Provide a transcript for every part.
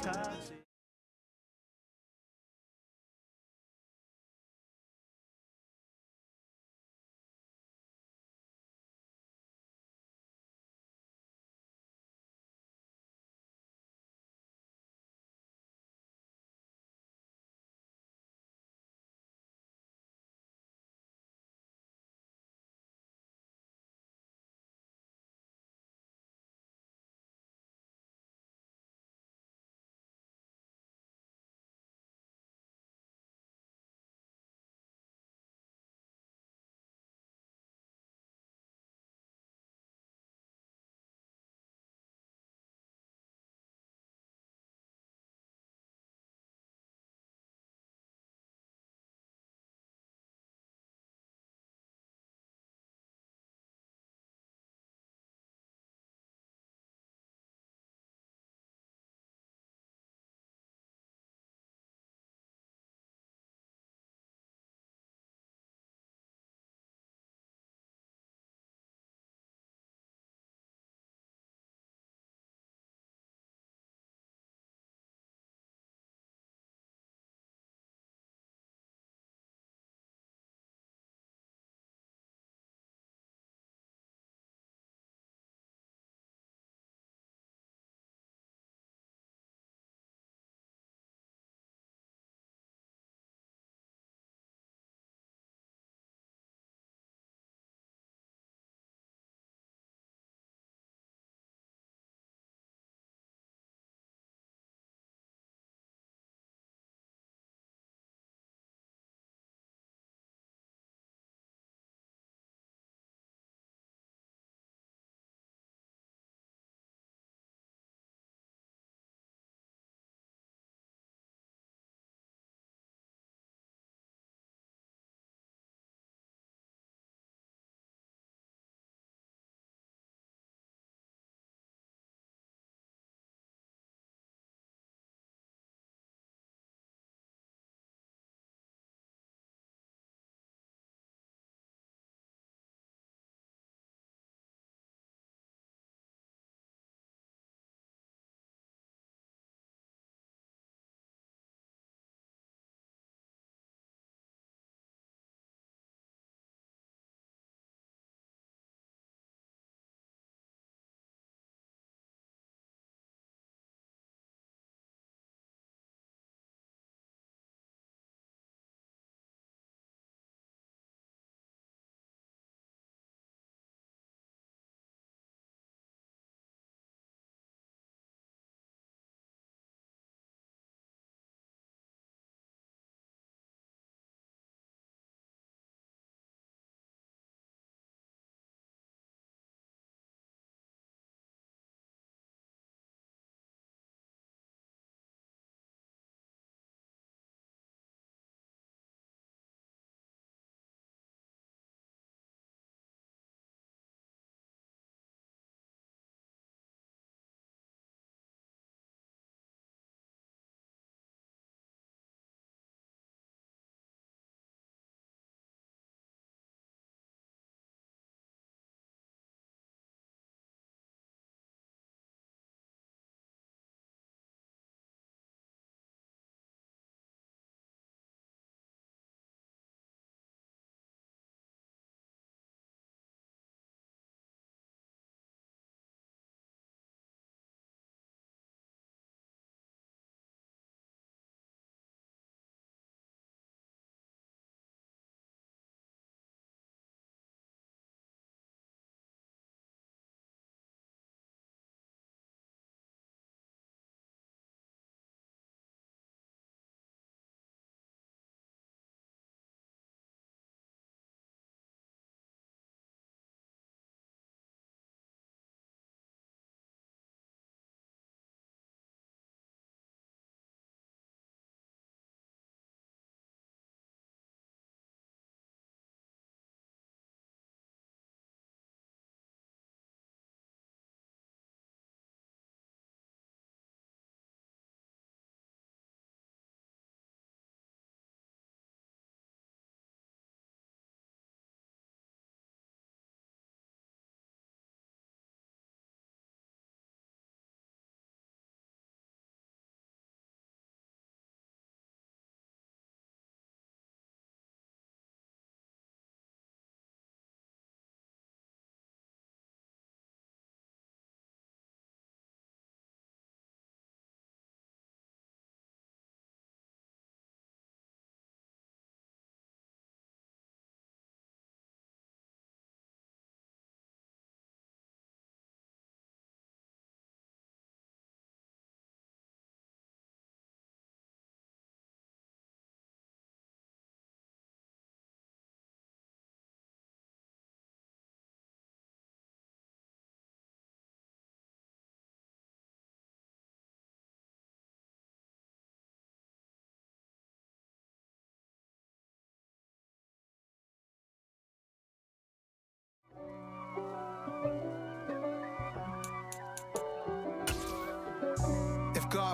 toxic.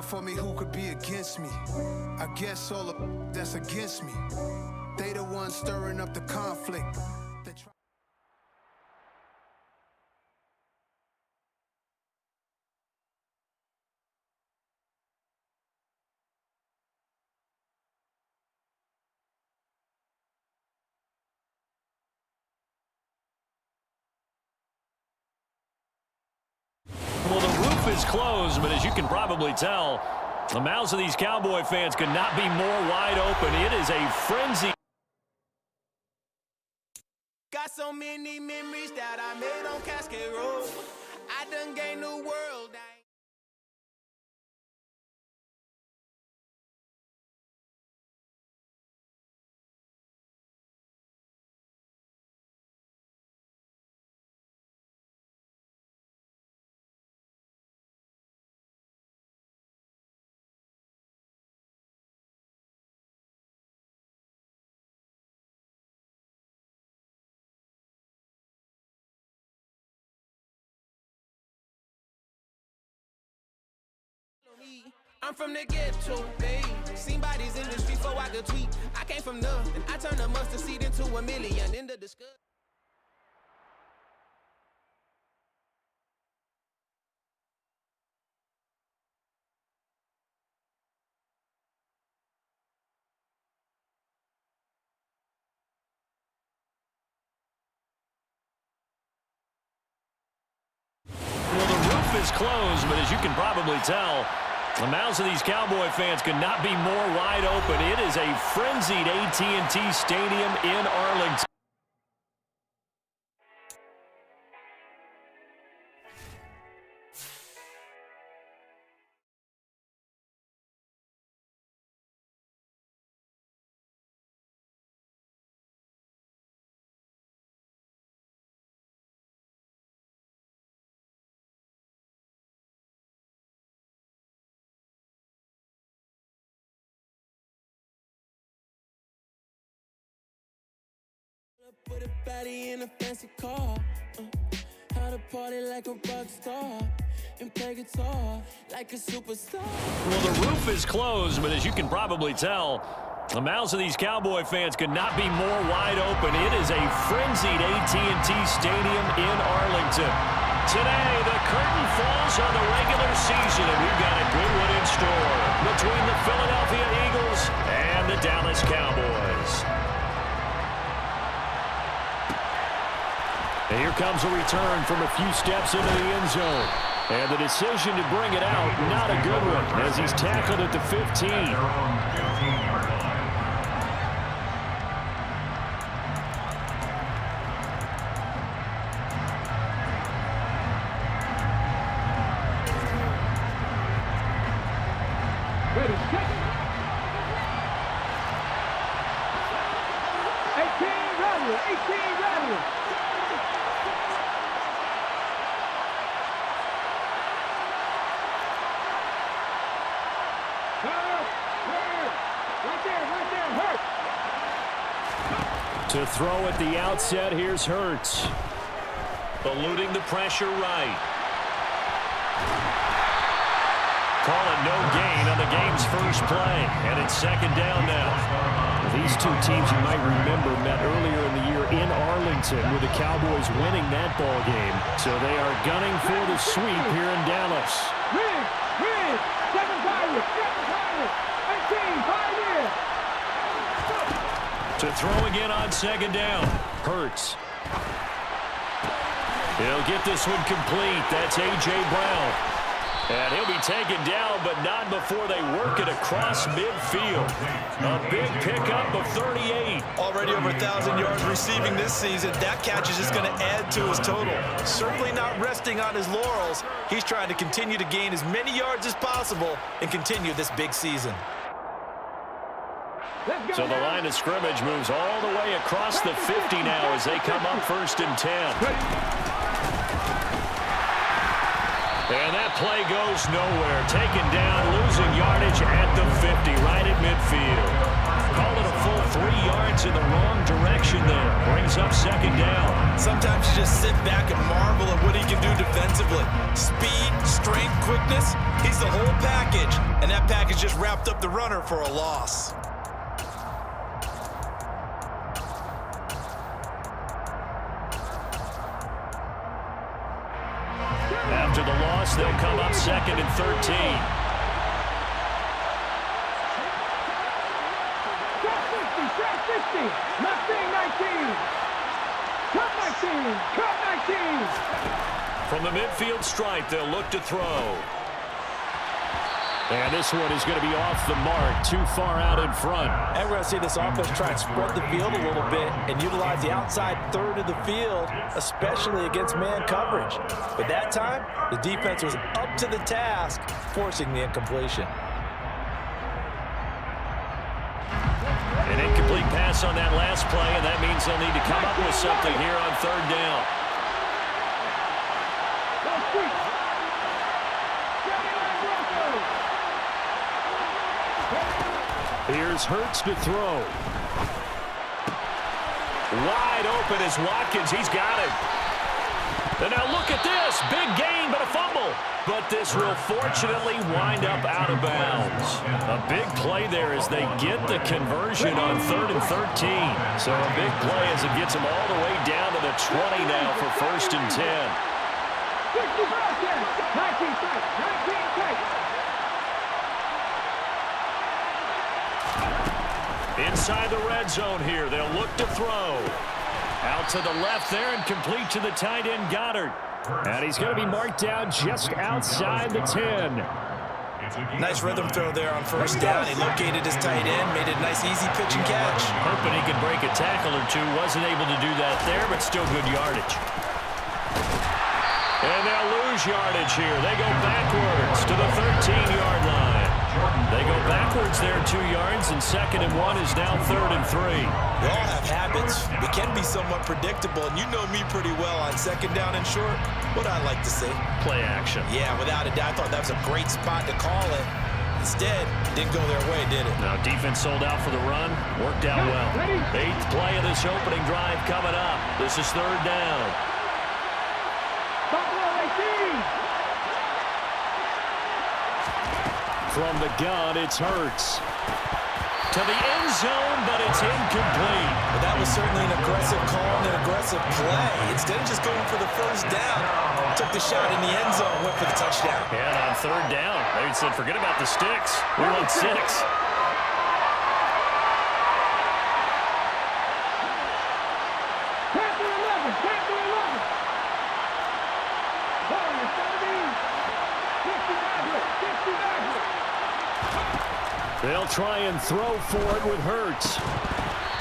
for me, who could be against me? I guess all of that's against me. They the ones stirring up the conflict. Well, the roof is closed, but as you can probably tell, the mouths of these Cowboy fans could not be more wide open. It is a frenzy. Got so many memories that I made on Cascade Road. I done gained the world. I'm from the ghetto, babe. Seen bodies in the streets before I could tweet. I came from nothing. I turned a mustard seed into a million. In the discuss. Well, the roof is closed, but as you can probably tell, the mouths of these Cowboy fans could not be more wide open. It is a frenzied AT&T Stadium in Arlington. Put a baddie in a fancy car. How to party like a rock star and play guitar like a superstar. Well, the roof is closed, but as you can probably tell, the mouths of these Cowboy fans could not be more wide open. It is a frenzied AT&T Stadium in Arlington. Today, the curtain falls on the regular season, and we've got a good one in store between the Philadelphia Eagles and the Dallas Cowboys. And here comes a return from a few steps into the end zone. And the decision to bring it out, not a good one, as he's tackled at the 15. Ready, check it. 18 ready. To throw at the outset, here's Hurts. Eluding the pressure right. Call it no gain on the game's first play. And it's second down now. These two teams, you might remember, met earlier in the year in Arlington with the Cowboys winning that ball game. So they are gunning for the sweep here in Dallas. Win. 7 Pirates. 18, 5 years. To throw again on second down. Hurts. He'll get this one complete. That's A.J. Brown. And he'll be taken down, but not before they work it across midfield. A big pickup of 38. Already over 1,000 yards receiving this season. That catch is just going to add to his total. Certainly not resting on his laurels. He's trying to continue to gain as many yards as possible and continue this big season. So the line of scrimmage moves all the way across the 50 now as they come up 1st and 10. And that play goes nowhere. Taken down, losing yardage at the 50, right at midfield. Call it a full 3 yards heads in the wrong direction there. Brings up second down. Sometimes you just sit back and marvel at what he can do defensively. Speed, strength, quickness, he's the whole package. And that package just wrapped up the runner for a loss. After the loss, they'll come up second and 13. Nothing 19. Cut 19. Cut 19. From the midfield stripe, they'll look to throw. And this one is going to be off the mark, too far out in front. And we're going to see this offense try and spread the field a little bit and utilize the outside third of the field, especially against man coverage. But that time, the defense was up to the task, forcing the incompletion. An incomplete pass on that last play, and that means they'll need to come up with something here on third down. Here's Hurts to throw. Wide open is Watkins. He's got it. And now look at this. Big gain, but a fumble. But this will fortunately wind up out of bounds. A big play there as they get the conversion on 3rd and 13. So a big play as it gets them all the way down to the 20 now for 1st and 10. 19. Inside the red zone here. They'll look to throw. Out to the left there and complete to the tight end, Gotw. And he's going to be marked down just outside the 10. Nice rhythm throw there on 1st down. He located his tight end, made a nice easy pitch and catch. Hoping he could break a tackle or two. Wasn't able to do that there, but still good yardage. And they'll lose yardage here. They go backwards to the 13-yard line. They go backwards there 2 yards, and 2nd and 1 is now 3rd and 3. We all have habits. They can be somewhat predictable, and you know me pretty well on 2nd down and short. What I like to say? Play action. Yeah, without a doubt. I thought that was a great spot to call it. Instead, didn't go their way, did it? Now, defense sold out for the run. Worked out well. 8th play of this opening drive coming up. This is 3rd down. From the gun, it's Hurts. To the end zone, but it's incomplete. But that was certainly an aggressive call and an aggressive play. Instead of just going for the 1st down, took the shot in the end zone, went for the touchdown. And on 3rd down, they said, forget about the sticks. We want 6. They'll try and throw for it with Hurts.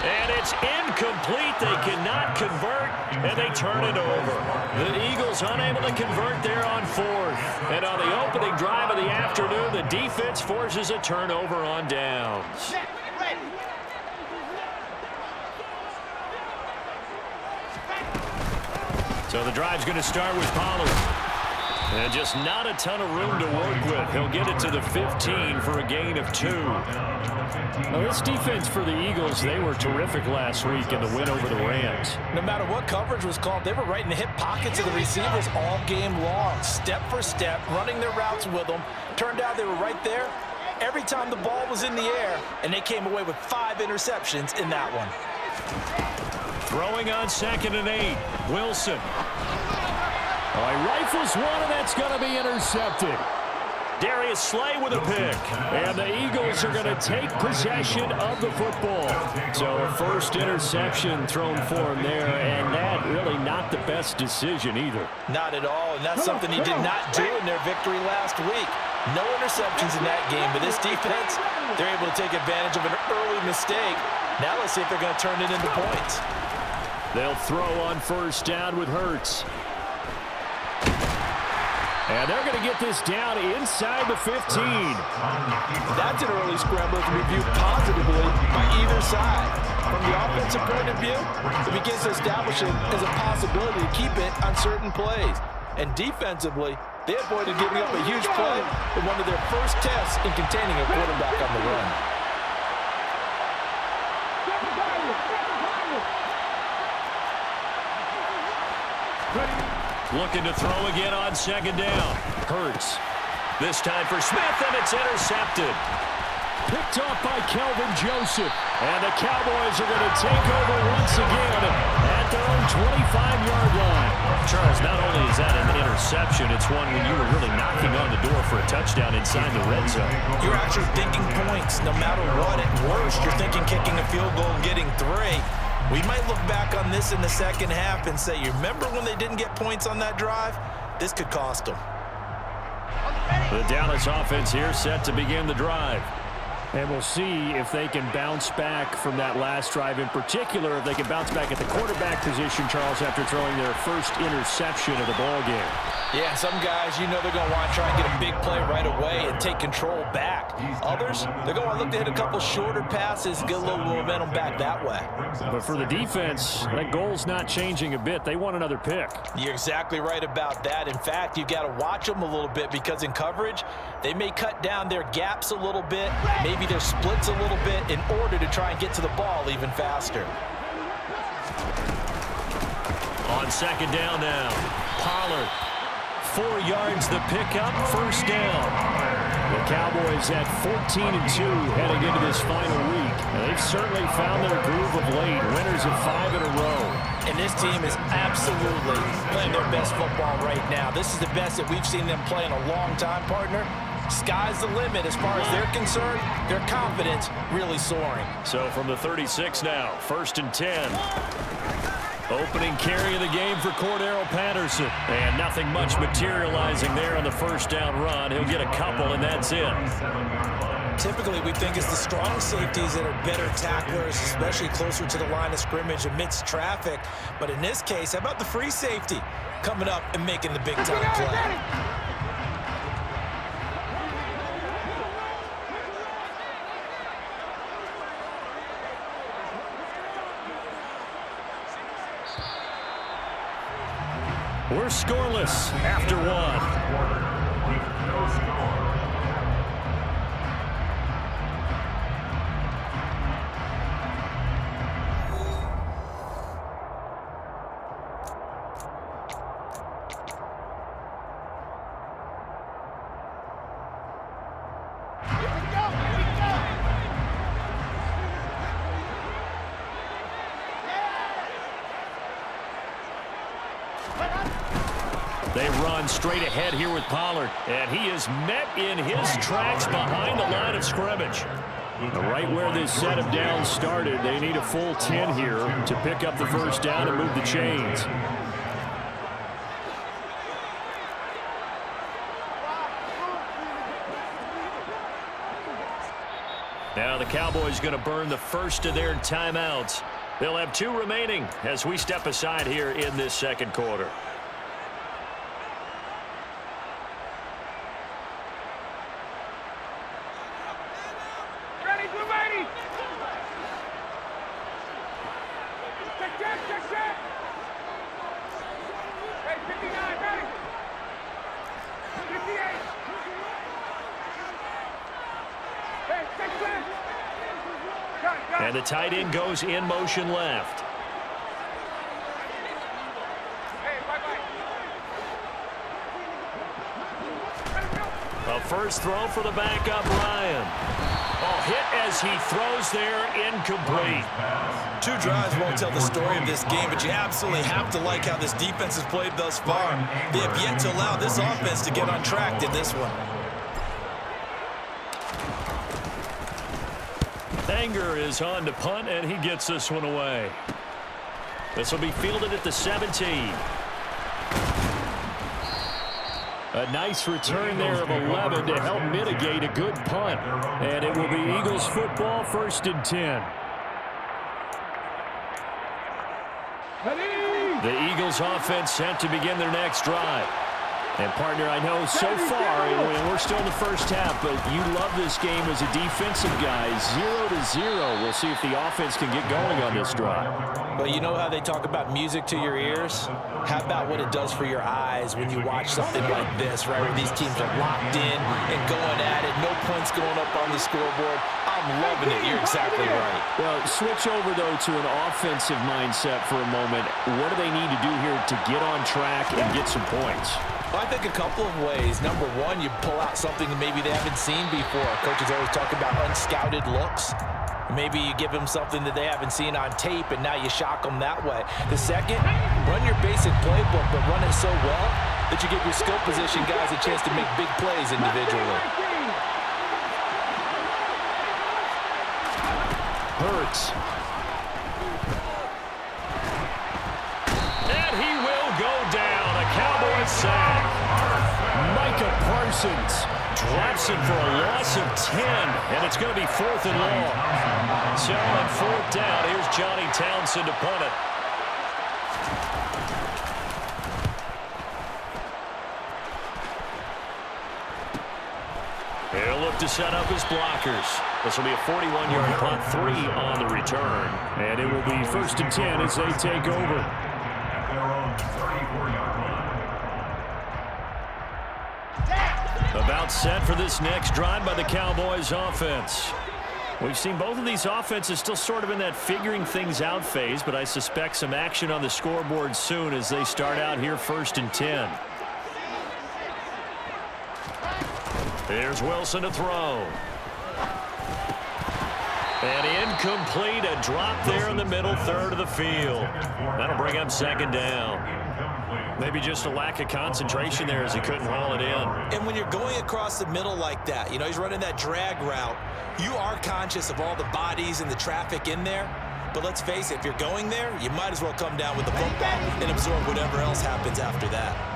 And it's incomplete. They cannot convert, and they turn it over. The Eagles unable to convert there on 4th. And on the opening drive of the afternoon, the defense forces a turnover on downs. So the drive's going to start with Pollard. And just not a ton of room to work with. He'll get it to the 15 for a gain of 2. Now, this defense for the Eagles, they were terrific last week in the win over the Rams. No matter what coverage was called, they were right in the hip pockets of the receivers all game long. Step for step, running their routes with them. Turned out they were right there every time the ball was in the air, and they came away with 5 interceptions in that one. Throwing on 2nd and 8. Wilson. Oh, he rifles one, and that's going to be intercepted. Darius Slay with a pick. And the Eagles are going to take possession of the football. So a 1st interception thrown for him there, and that really not the best decision either. Not at all, and that's something he did not do in their victory last week. No interceptions in that game, but this defense, they're able to take advantage of an early mistake. Now let's see if they're going to turn it into points. They'll throw on 1st down with Hurts. And they're going to get this down inside the 15. That's an early scramble to be viewed positively by either side. From the offensive point of view, it begins to establish it as a possibility to keep it on certain plays. And defensively, they avoided giving up a huge play in one of their first tests in containing a quarterback on the run. Looking to throw again on second down. Hurts. This time for Smith, and it's intercepted. Picked off by Kelvin Joseph. And the Cowboys are going to take over once again at their own 25-yard line. Charles, not only is that an interception, it's one when you were really knocking on the door for a touchdown inside the red zone. You're actually thinking points. No matter what, at worst, you're thinking kicking a field goal and getting 3. We might look back on this in the second half and say, you remember when they didn't get points on that drive? This could cost them. The Dallas offense here set to begin the drive. And we'll see if they can bounce back from that last drive, in particular if they can bounce back at the quarterback position, Charles, after throwing their first interception of the ball game. Yeah, some guys, you know they're going to want to try and get a big play right away and take control back. Others, they're going to look to hit a couple shorter passes, get a little momentum back that way. But for the defense, that goal's not changing a bit. They want another pick. You're exactly right about that. In fact, you've got to watch them a little bit because in coverage, they may cut down their gaps a little bit, maybe their splits a little bit in order to try and get to the ball even faster. On second down now, Pollard. 4 yards the pickup, first down. The Cowboys at 14-2 heading into this final week. They've certainly found their groove of late, winners of 5 in a row. And this team is absolutely playing their best football right now. This is the best that we've seen them play in a long time, partner. Sky's the limit as far as they're concerned. Their confidence really soaring. So from the 36 now, 1st and 10. Opening carry of the game for Cordero Patterson. And nothing much materializing there on the first down run. He'll get a couple, and that's it. Typically, we think it's the strong safeties that are better tacklers, especially closer to the line of scrimmage amidst traffic. But in this case, how about the free safety coming up and making the big-time play? We're scoreless after 1. They run straight ahead here with Pollard, and he is met in his tracks behind the line of scrimmage. Right where this set of downs started, they need a full 10 here to pick up the first down and move the chains. Now the Cowboys going to burn the first of their timeouts. They'll have 2 remaining as we step aside here in this second quarter. And the tight end goes in motion left. A first throw for the backup, Ryan. Oh, hit as he throws there, incomplete. 2 drives won't tell the story of this game, but you absolutely have to like how this defense has played thus far. They have yet to allow this offense to get on track in this one. Anger is on to punt, and he gets this one away. This will be fielded at the 17. A nice return there of 11 to help mitigate a good punt. And it will be Eagles football, 1st and 10. The Eagles offense set to begin their next drive. And, partner, I know so far, and we're still in the first half, but you love this game as a defensive guy. 0-0. We'll see if the offense can get going on this drive. Well, you know how they talk about music to your ears? How about what it does for your eyes when you watch something like this, right, where these teams are locked in and going at it, no points going up on the scoreboard? I'm loving it. You're exactly right. Well, switch over, though, to an offensive mindset for a moment. What do they need to do here to get on track and get some points? Well, I think a couple of ways. Number one, you pull out something that maybe they haven't seen before. Coaches always talk about unscouted looks. Maybe you give them something that they haven't seen on tape, and now you shock them that way. The second, run your basic playbook, but run it so well that you give your skill position guys a chance to make big plays individually. Hurts. And he will go down. A Cowboys sack. Micah Parsons drops it for a loss of 10, and it's going to be 4th and long. So on 4th down, here's Johnny Townsend to punt it. He'll look to set up his blockers. This will be a 41-yard punt, 3 on the return. And it will be 1st and 10 as they take over. About set for this next drive by the Cowboys offense. We've seen both of these offenses still sort of in that figuring things out phase, but I suspect some action on the scoreboard soon as they start out here 1st and 10. Here's Wilson to throw. And incomplete, a drop there in the middle third of the field. That'll bring up 2nd down. Maybe just a lack of concentration there as he couldn't haul it in. And when you're going across the middle like that, you know, he's running that drag route, you are conscious of all the bodies and the traffic in there. But let's face it, if you're going there, you might as well come down with the football and absorb whatever else happens after that.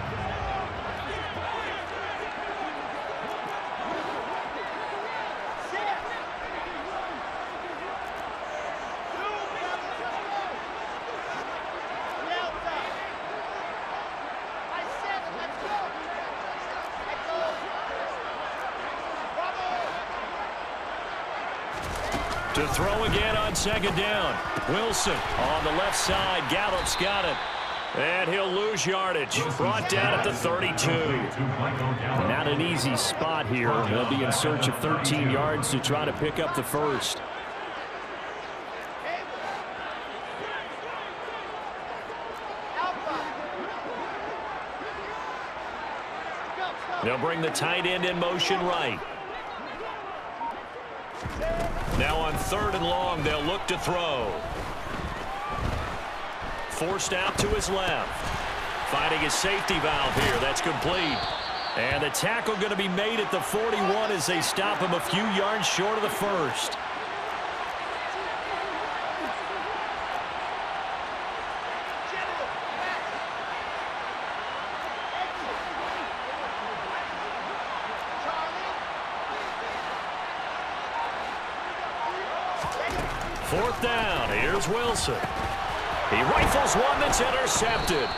To throw again on 2nd down. Wilson on the left side. Gallup's got it. And he'll lose yardage. Brought down at the 32. Not an easy spot here. They'll be in search of 13 yards to try to pick up the first. They'll bring the tight end in motion right. Now on 3rd and long, they'll look to throw. Forced out to his left. Finding his safety valve here. That's complete. And the tackle going to be made at the 41 as they stop him a few yards short of the first. Fourth down. Here's Wilson. He rifles one that's intercepted.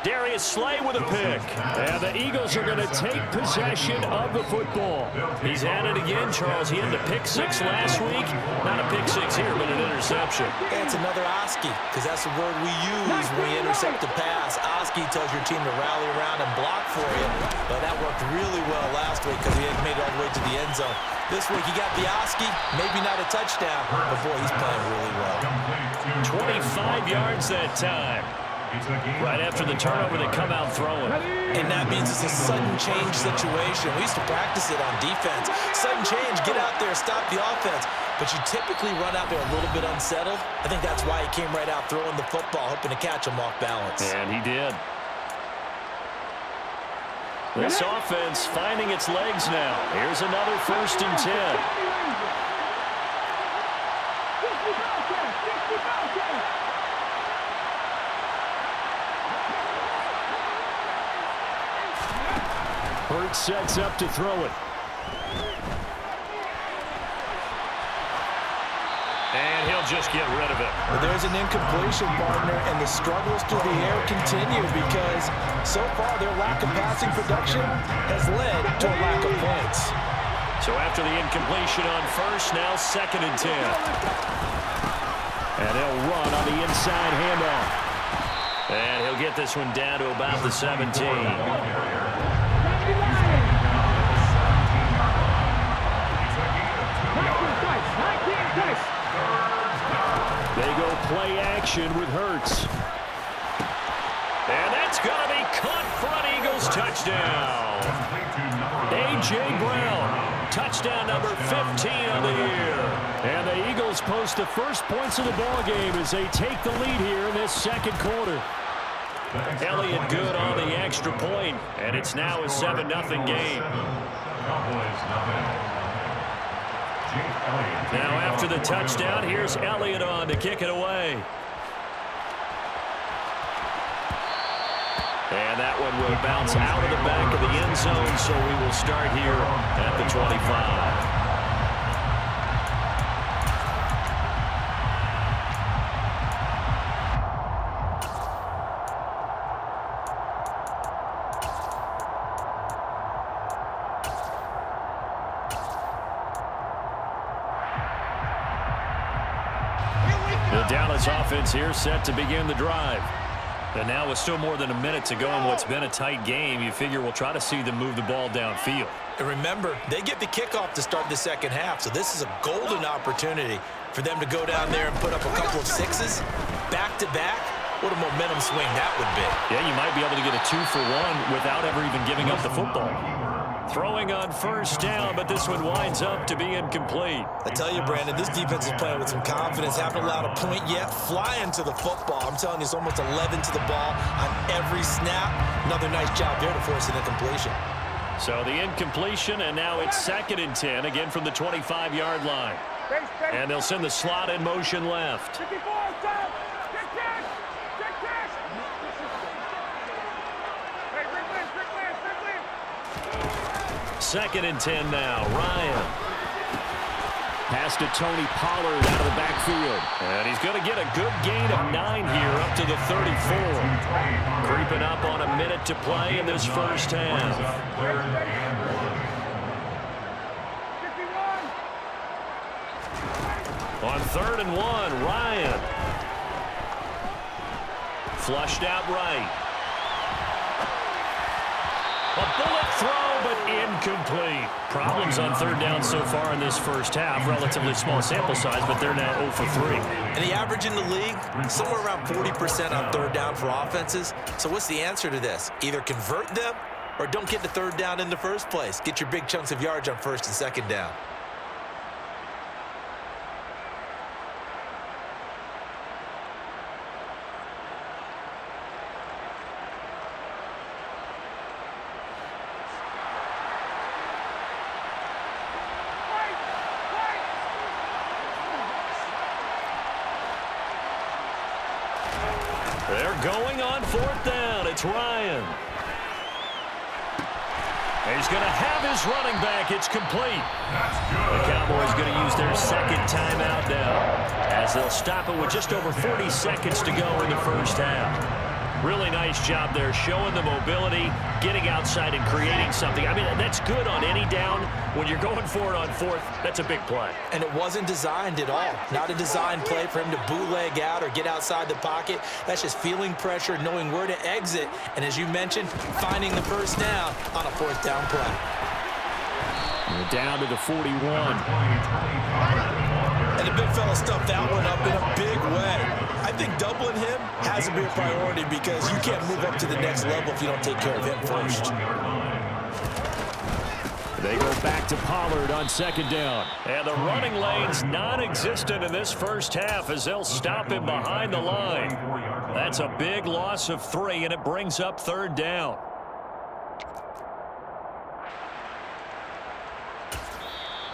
Darius Slay with a pick. And the Eagles are going to take possession of the football. He's at it again, Charles. He had the pick 6 last week. Not a pick 6 here, but an interception. And it's another Oski, because that's the word we use when we intercept a pass. Oski tells your team to rally around and block for you. But that worked really well last week because he had made it all the way to the end zone. This week he got the Oski, maybe not a touchdown, but boy, he's playing really well. 25 yards that time. Right after the turnover, they come out throwing. And that means it's a sudden change situation. We used to practice it on defense. Sudden change, get out there, stop the offense. But you typically run out there a little bit unsettled. I think that's why he came right out throwing the football, hoping to catch him off balance. And he did. This offense finding its legs now. Here's another 1st and 10. Hurts sets up to throw it. And he'll just get rid of it. Well, there's an incompletion, partner, and the struggles through the air continue because so far their lack of passing production has led to a lack of points. So after the incompletion on first, now 2nd and 10. And he'll run on the inside handoff. And he'll get this one down to about the 17. They go play action with Hurts. And that's going to be caught for an Eagles touchdown. A.J. Brown, touchdown number 15 on the year. And the Eagles post the first points of the ball game as they take the lead here in this second quarter. Elliott good on the extra point, and it's now a 7-0 game. Now after the touchdown, here's Elliott on to kick it away. And that one will bounce out of the back of the end zone, so we will start here at the 25. The Dallas offense here set to begin the drive. And now with still more than a minute to go in what's been a tight game, you figure we'll try to see them move the ball downfield. And remember, they get the kickoff to start the second half, so this is a golden opportunity for them to go down there and put up a couple of sixes back-to-back. What a momentum swing that would be. Yeah, you might be able to get a 2-for-1 without ever even giving up the football. Throwing on first down, but this one winds up to be incomplete. I tell you, Brandon, this defense is playing with some confidence. Haven't allowed a point yet. Flying to the football. I'm telling you, it's almost 11 to the ball on every snap. Another nice job there to force an incompletion. So the incompletion, and now it's 2nd and 10, again from the 25-yard line. And they'll send the slot in motion left. 2nd and 10 now. Ryan. Pass to Tony Pollard out of the backfield. And he's going to get a good gain of 9 here up to the 34. Creeping up on a minute to play in this first half. On 3rd and 1, Ryan. Flushed out right. A bullet throw, but incomplete. Problems on 3rd down so far in this first half. Relatively small sample size, but they're now 0 for 3. And the average in the league, somewhere around 40% on 3rd down for offenses. So what's the answer to this? Either convert them or don't get the 3rd down in the first place. Get your big chunks of yards on 1st and 2nd down. They're going on 4th down. It's Ryan. He's going to have his running back. It's complete. The Cowboys going to use their 2nd timeout now as they'll stop it with just over 40 seconds to go in the first half. Really nice job there, showing the mobility, getting outside and creating something. I mean, that's good on any down. When you're going for it on 4th, that's a big play. And it wasn't designed at all. Not a designed play for him to bootleg out or get outside the pocket. That's just feeling pressure, knowing where to exit, and as you mentioned, finding the first down on a 4th down play. We're down to the 41. And the big fella stuffed that one up in a big way. I think doubling him has to be a priority because you can't move up to the next level if you don't take care of him first. They go back to Pollard on 2nd down. And the running lane's non-existent in this first half as they'll stop him behind the line. That's a big loss of 3, and it brings up 3rd down.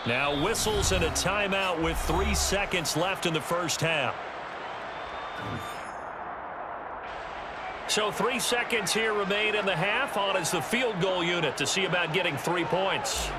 Now whistles and a timeout with 3 seconds left in the first half. So 3 seconds here remain in the half. On is the field goal unit to see about getting 3 points.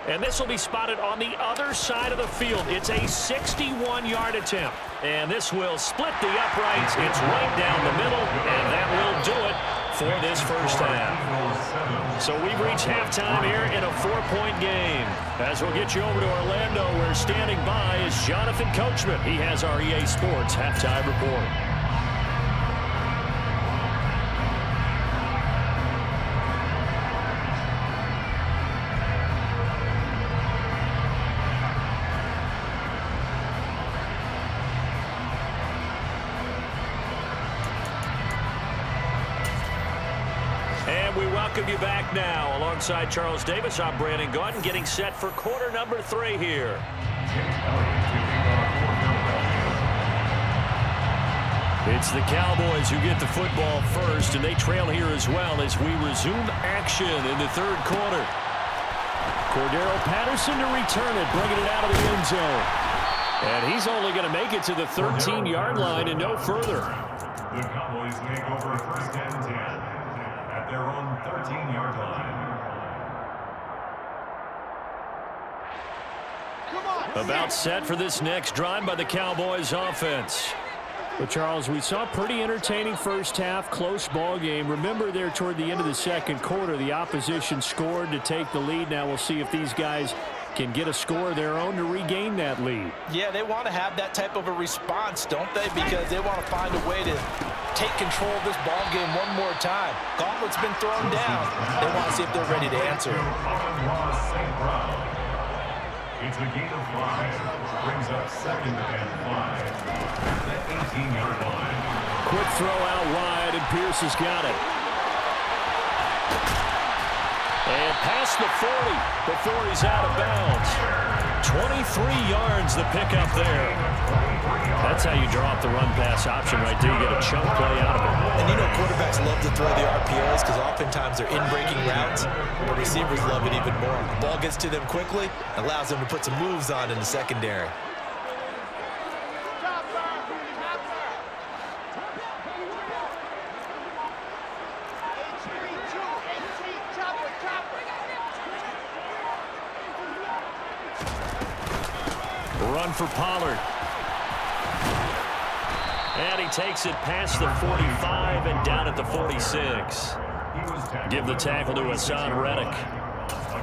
And this will be spotted on the other side of the field. It's a 61-yard attempt. And this will split the uprights. It's right down the middle, and that will do it for this first half. So we've reached halftime here in a 4-point game. As we'll get you over to Orlando, where standing by is Jonathan Coachman. He has our EA Sports halftime report. And we welcome you back now. Alongside Charles Davis, I'm Brandon Gotw, getting set for quarter number 3 here. It's the Cowboys who get the football first, and they trail here as well as we resume action in the third quarter. Cordero Patterson to return it, bringing it out of the end zone. And he's only going to make it to the 13-yard line and no further. The Cowboys make over first and 10 at their own 13-yard line. About set for this next drive by the Cowboys offense. But, Charles, we saw a pretty entertaining first half, close ball game. Remember there toward the end of the second quarter, the opposition scored to take the lead. Now we'll see if these guys can get a score of their own to regain that lead. Yeah, they want to have that type of a response, don't they? Because they want to find a way to take control of this ball game one more time. Gauntlet's been thrown down. They want to see if they're ready to answer. It's a gain of 5. Brings up second and 5. The 18-yard line. Quick throw out wide, and Pierce has got it. And past the 40 before he's out of bounds. 23 yards the pickup there. That's how you draw up the run-pass option right there. You get a chunk play out of it. And you know quarterbacks love to throw the RPOs because oftentimes they're in-breaking routes, but receivers love it even more. The ball gets to them quickly, allows them to put some moves on in the secondary. Run for Pollard. And he takes it past the 45 and down at the 46. Give the tackle to Hassan Reddick.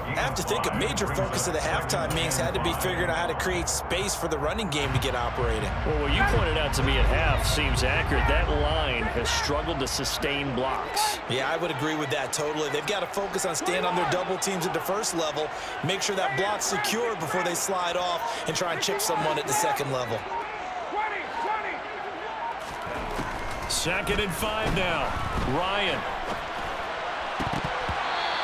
I have to think a major focus of the halftime innings had to be figuring out how to create space for the running game to get operating. Well, what you pointed out to me at half seems accurate. That line has struggled to sustain blocks. Yeah, I would agree with that totally. They've got to focus on staying on their double teams at the first level, make sure that block's secure before they slide off and try and chip someone at the second level. 2nd and 5 now. Ryan.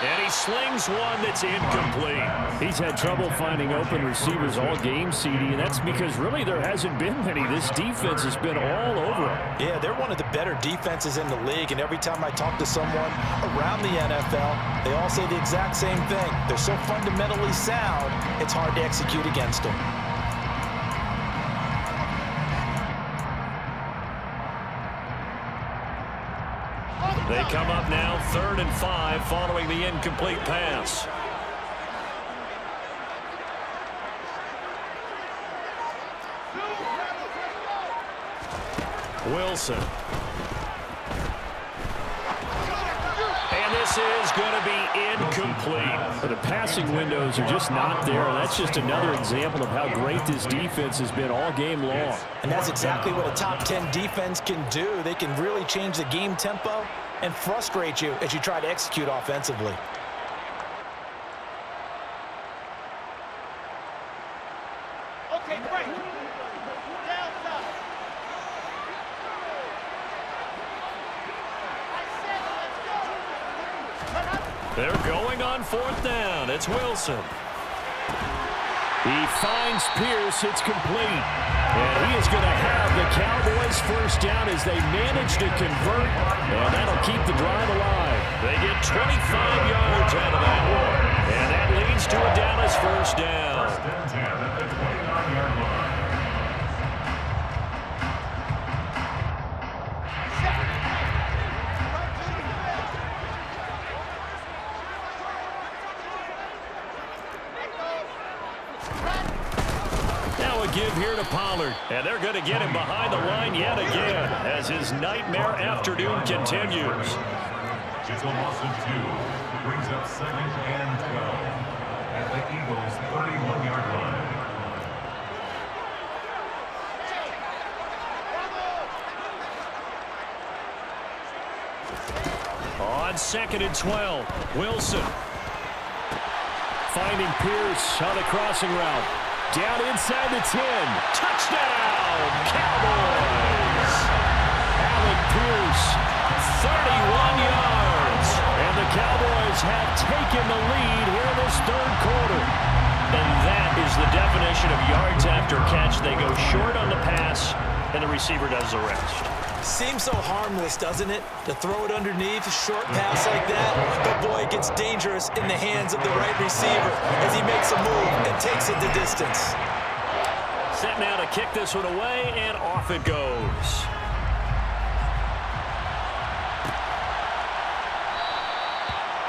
And he slings one that's incomplete. He's had trouble finding open receivers all game, CD, and that's because really there hasn't been many. This defense has been all over him. Yeah, they're one of the better defenses in the league, and every time I talk to someone around the NFL, they all say the exact same thing. They're so fundamentally sound, it's hard to execute against them. They come up now 3rd and 5 following the incomplete pass. Wilson. And this is going to be incomplete. But the passing windows are just not there. That's just another example of how great this defense has been all game long. And that's exactly what a top 10 defense can do. They can really change the game tempo and frustrate you as you try to execute offensively. Okay, break. Down, top. I said let's go. They're going on 4th down. It's Wilson. He finds Pierce. It's complete. And he is going to have the Cowboys first down as they manage to convert. And that'll keep the drive alive. They get 25 yards out of that one. And that leads to a Dallas first down. 1st and 10 at the 29-yard line. give here to Pollard. And they're going to get him behind the line yet again as his nightmare afternoon continues. It's a loss of 2. Brings up 2nd and 12 at the Eagles' 31-yard line. On 2nd and 12, Wilson. Finding Pierce on the crossing route. Down inside the 10. Touchdown, Cowboys! Alec Pierce, 31 yards. And the Cowboys have taken the lead here in this third quarter. And that is the definition of yards after catch. They go short on the pass, and the receiver does the rest. Seems so harmless, doesn't it? To throw it underneath, a short pass like that. But boy, it gets dangerous in the hands of the right receiver as he makes a move and takes it the distance. Set now to kick this one away, and off it goes.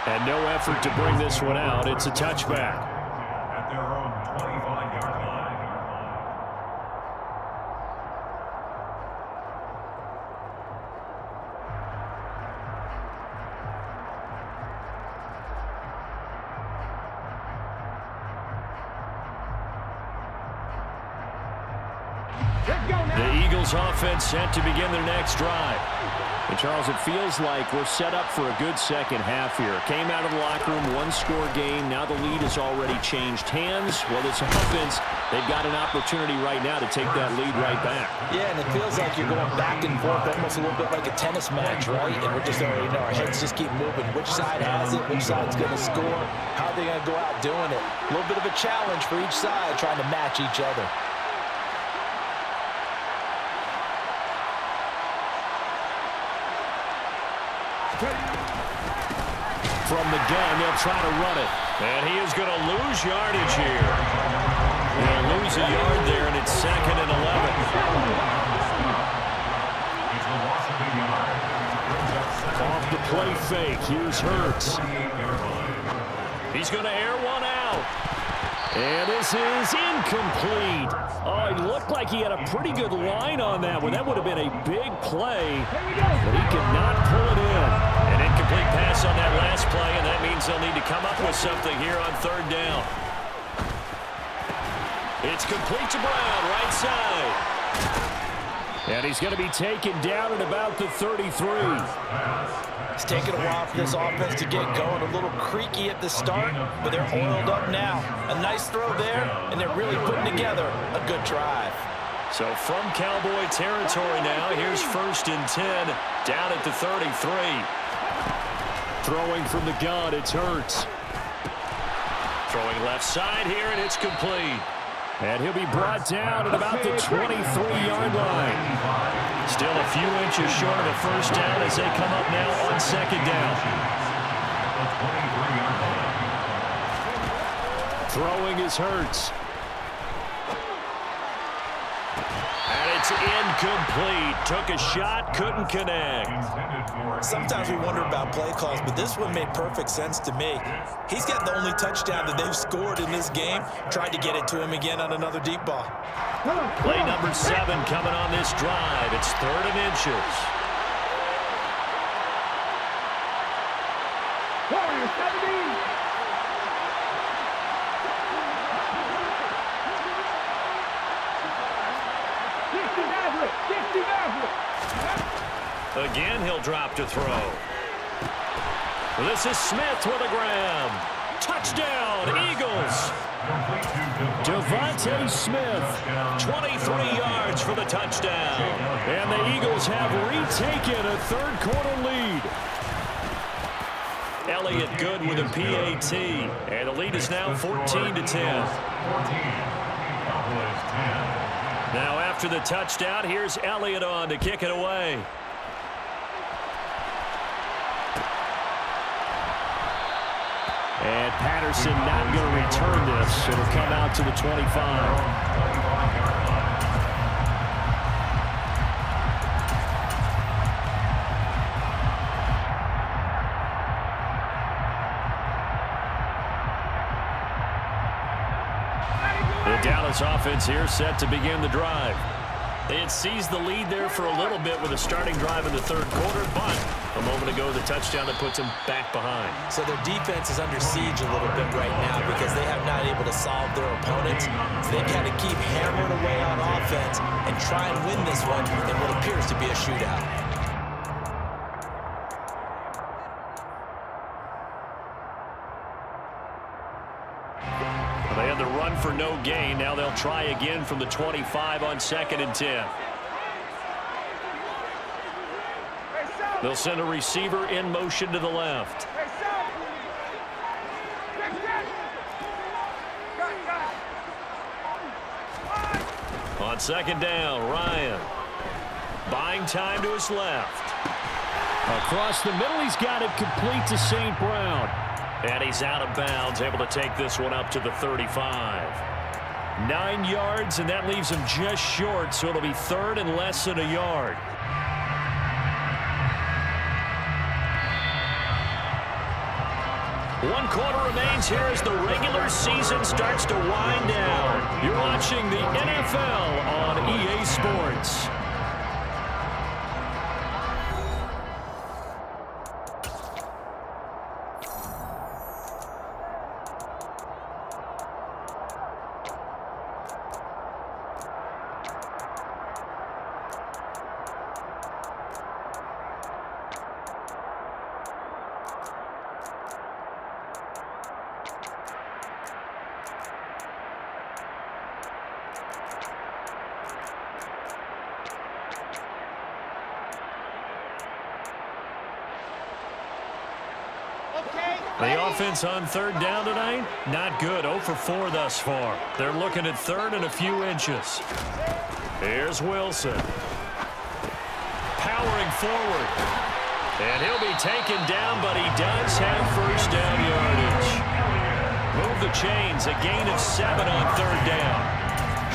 And no effort to bring this one out. It's a touchback. At their own 25-yard line. The Eagles offense set to begin their next drive. And Charles, it feels like we're set up for a good second half here. Came out of the locker room, one-score game. Now the lead has already changed hands. Well, this offense, they've got an opportunity right now to take that lead right back. Yeah, and it feels like you're going back and forth, almost a little bit like a tennis match, right? And we're just already know our heads just keep moving. Which side has it? Which side's going to score? How are they going to go out doing it? A little bit of a challenge for each side, trying to match each other. From the gun, they'll try to run it. And he is going to lose yardage here. He'll lose a yard there, and it's 2nd and 11. Off the play fake, here's Hurts. He's going to air one out. And this is incomplete. Oh, it looked like he had a pretty good line on that one. That would have been a big play, but he could not pull it in. An incomplete pass on that last play, and that means they'll need to come up with something here on 3rd down. It's complete to Brown, right side. And he's going to be taken down at about the 33. It's taken a while for this offense to get going. A little creaky at the start, but they're oiled up now. A nice throw there, and they're really putting together a good drive. So from Cowboy territory now, here's 1st and 10, down at the 33. Throwing from the gun, it's Hurts. Throwing left side here, and it's complete. And he'll be brought down at about the 23-yard line. Still a few inches short of a 1st down as they come up now on 2nd down. Throwing is Hurts. And it's incomplete. Took a shot, couldn't connect. Sometimes we wonder about play calls, but this one made perfect sense to me. He's got the only touchdown that they've scored in this game. Tried to get it to him again on another deep ball. Play number 7 coming on this drive. It's 3rd and inches. Warriors 17. Again, he'll drop to throw. This is Smith with a grab. Touchdown, Eagles. Devontae Smith, 23 yards for the touchdown. And the Eagles have retaken a 3rd quarter lead. Elliott good with a PAT. And the lead is now 14-10. Now after the touchdown, here's Elliott on to kick it away. And Patterson not going to return this. It'll come out to the 25. They're down Dallas offense here set to begin the drive. They had seized the lead there for a little bit with a starting drive in the third quarter, but a moment ago the touchdown that puts them back behind. So their defense is under siege a little bit right now because they have not able to solve their opponents. So they've got to keep hammering away on offense and try and win this one in what appears to be a shootout. They had the run for no gain. Now they'll try again from the 25 on 2nd and 10. They'll send a receiver in motion to the left. On 2nd down, Ryan. Buying time to his left. Across the middle, he's got it complete to St. Brown. And he's out of bounds, able to take this one up to the 35. 9 yards, and that leaves him just short, so it'll be 3rd and less than a yard. One quarter remains here as the regular season starts to wind down. You're watching the NFL on EA Sports. The offense on 3rd down tonight, not good. 0 for 4 thus far. They're looking at 3rd and a few inches. Here's Wilson. Powering forward. And he'll be taken down, but he does have 1st down yardage. Move the chains, a gain of 7 on 3rd down.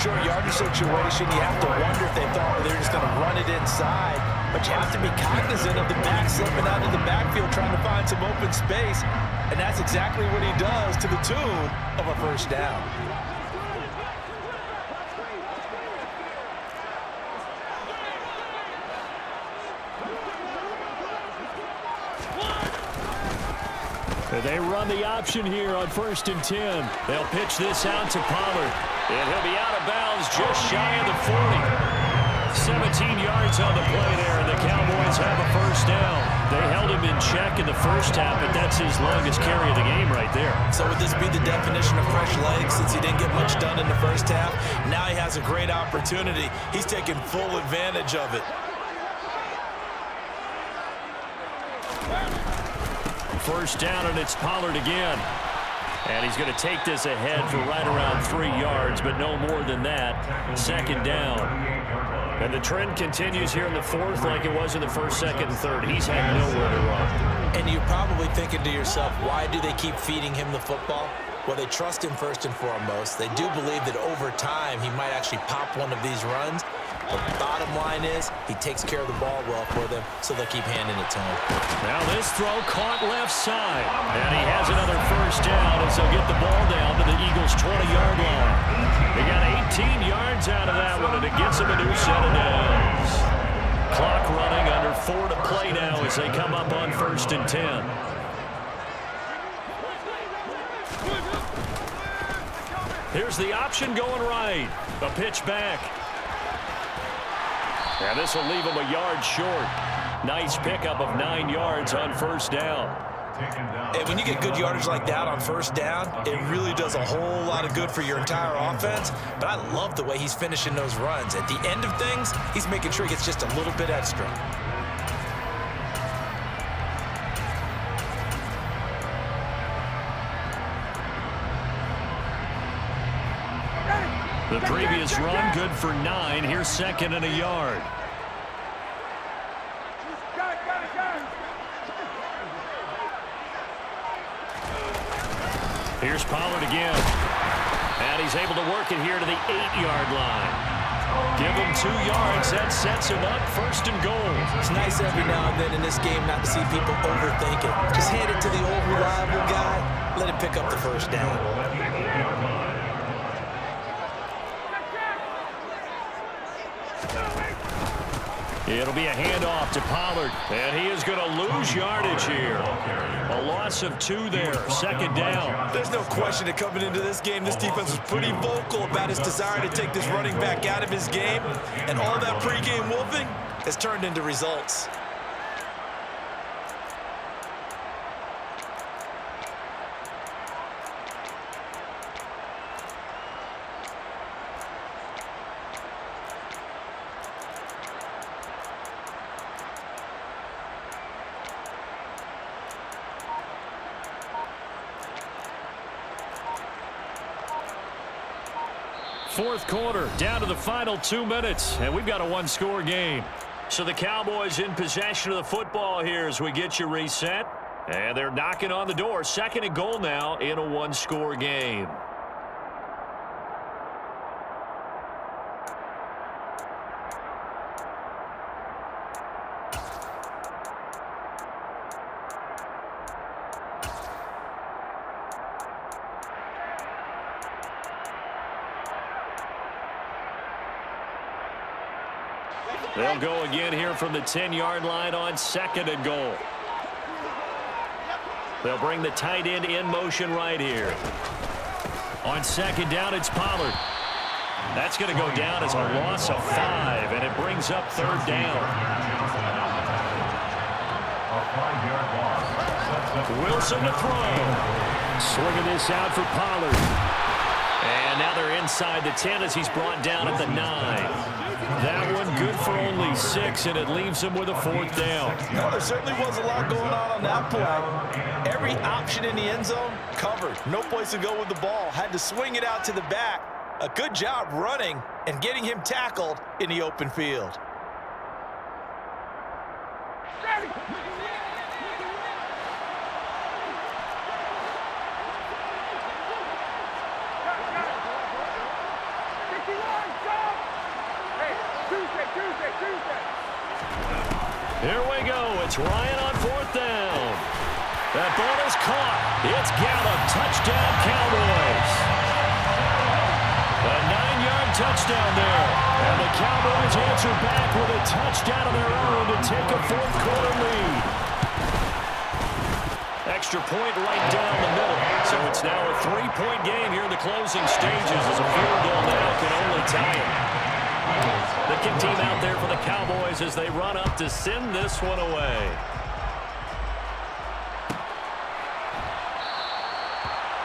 Short yardage situation, you have to wonder if they thought they were just going to run it inside. But you have to be cognizant of the back slipping out of the backfield trying to find some open space. And that's exactly what he does to the tune of a 1st down. They run the option here on 1st and 10. They'll pitch this out to Pollard. And he'll be out of bounds just shy of the 40. 17 yards on the play there, and the Cowboys have a 1st down. They held him in check in the 1st half, but that's his longest carry of the game right there. So would this be the definition of fresh legs since he didn't get much done in the 1st half? Now he has a great opportunity. He's taking full advantage of it. First down, and it's Pollard again. And he's going to take this ahead for right around 3 yards, but no more than that. 2nd down. And the trend continues here in the 4th like it was in the 1st, 2nd, and 3rd. He's had nowhere to run. And you're probably thinking to yourself, why do they keep feeding him the football? Well, they trust him first and foremost. They do believe that over time he might actually pop one of these runs. But the bottom line is he takes care of the ball well for them, so they'll keep handing it to him. Now this throw caught left side. And he has another 1st down as they'll get the ball down to the Eagles' 20-yard line. They got 18 yards out of that one, and it gets them a new set of downs. Clock running, under 4 to play now as they come up on 1st and 10. Here's the option going right. A pitch back. And this will leave him a yard short. Nice pickup of 9 yards on 1st down. And when you get good yardage like that on 1st down, it really does a whole lot of good for your entire offense. But I love the way he's finishing those runs. At the end of things, he's making sure he gets just a little bit extra. The previous run good for 9. Here's 2nd and a yard. Here's Pollard again. And he's able to work it here to the 8-yard line. Give him 2 yards. That sets him up 1st and goal. It's nice every now and then in this game not to see people overthink it. Just hand it to the old reliable guy. Let him pick up the 1st down. It'll be a handoff to Pollard, and he is going to lose yardage here. A loss of 2 there, second down. There's no question that coming into this game, this defense was pretty vocal about his desire to take this running back out of his game, and all that pregame wolfing has turned into results. Fourth quarter, down to the final 2 minutes, and we've got a one-score game. So the Cowboys in possession of the football here as we get you reset. And they're knocking on the door. Second and goal now in a one-score game. They'll go again here from the 10-yard line on second and goal. They'll bring the tight end in motion right here. On second down, it's Pollard. That's going to go down as a loss of 5, and it brings up third down. Wilson to throw. Swinging this out for Pollard. And now they're inside the 10 as he's brought down at the 9. That one good for only 6, and it leaves him with a fourth down. No, there certainly was a lot going on that play. Every option in the end zone covered. No place to go with the ball. Had to swing it out to the back. A good job running and getting him tackled in the open field. Here we go. It's Ryan on fourth down. That ball is caught. It's Gotw. Touchdown, Cowboys. A 9-yard touchdown there. And the Cowboys answer back with a touchdown of their own to take a fourth-quarter lead. Extra point right down the middle. So it's now a 3-point game here in the closing stages as a field goal now can only tie it. The kick team out there for the Cowboys as they run up to send this one away.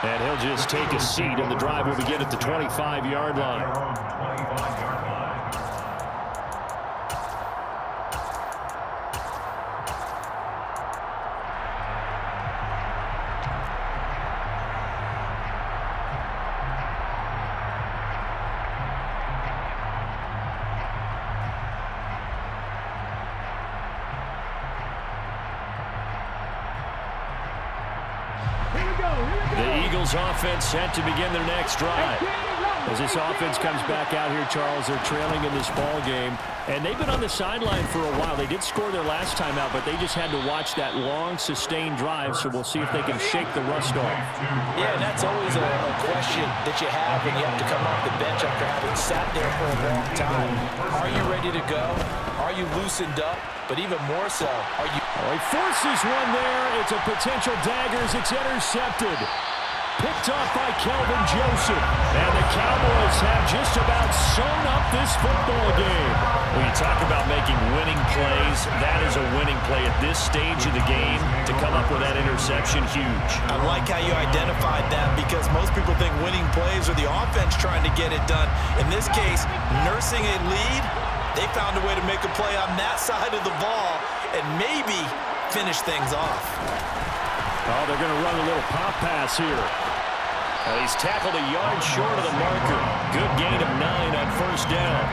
And he'll just take a seat, and the drive will begin at the 25-yard line. The Eagles offense set to begin their next drive. As this offense comes back out here, Charles, they're trailing in this ball game, and they've been on the sideline for a while. They did score their last time out, but they just had to watch that long, sustained drive, so we'll see if they can shake the rust off. Yeah, and that's always a question that you have when you have to come off the bench after having sat there for a long time. Are you ready to go? Are you loosened up? But even more so, are you... Oh, he forces one there. It's a potential dagger as it's intercepted. Picked off by Kelvin Joseph. And the Cowboys have just about sewn up this football game. When you talk about making winning plays, that is a winning play at this stage of the game. To come up with that interception, huge. I like how you identified that because most people think winning plays are the offense trying to get it done. In this case, nursing a lead, they found a way to make a play on that side of the ball and maybe finish things off. Oh, they're going to run a little pop pass here. He's tackled a yard short of the marker. Good gain of 9 on first down.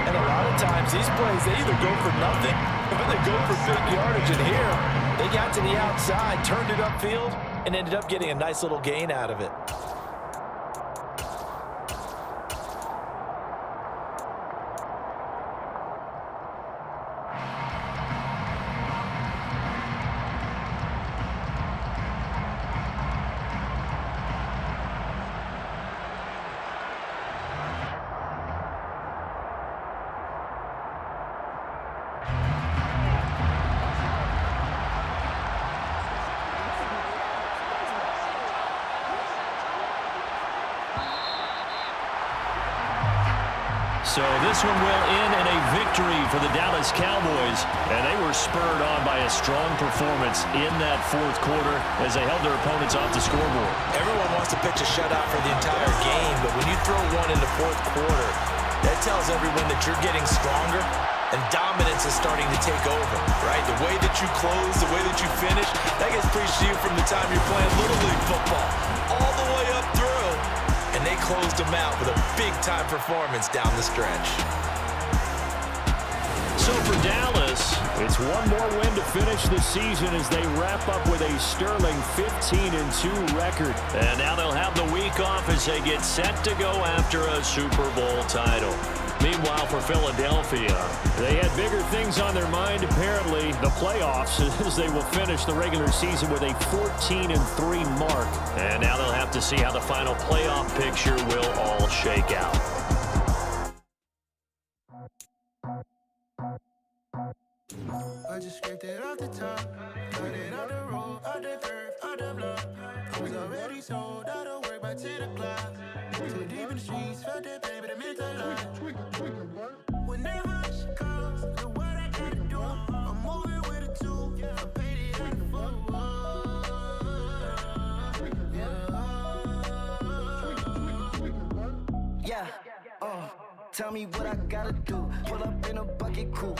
And a lot of times these plays, they either go for nothing or they go for big yardage. And here, they got to the outside, turned it upfield, and ended up getting a nice little gain out of it. So this one will end in a victory for the Dallas Cowboys, and they were spurred on by a strong performance in that fourth quarter as they held their opponents off the scoreboard. Everyone wants to pitch a shutout for the entire game, but when you throw one in the fourth quarter, that tells everyone that you're getting stronger and dominance is starting to take over, right? The way that you close, the way that you finish, that gets preached to you from the time you're playing Little League football all the way up through. And they closed them out with a big-time performance down the stretch. So for Dallas, it's one more win to finish the season as they wrap up with a sterling 15-2 record. And now they'll have the week off as they get set to go after a Super Bowl title. Meanwhile, for Philadelphia, they had bigger things on their mind, apparently, the playoffs, as they will finish the regular season with a 14-3 mark. And now they'll have to see how the final playoff picture will all shake out. I just scraped it off the top, cut it out the road, out the curve, out the block. I was already sold out of work by 10 o'clock. Too deep in the streets, felt that baby, that meant a lot. Whenever she calls, look what I gotta do. I'm moving with a two, I paid it out the full. Yeah, tell me what I gotta do. Pull up in a bucket coupe.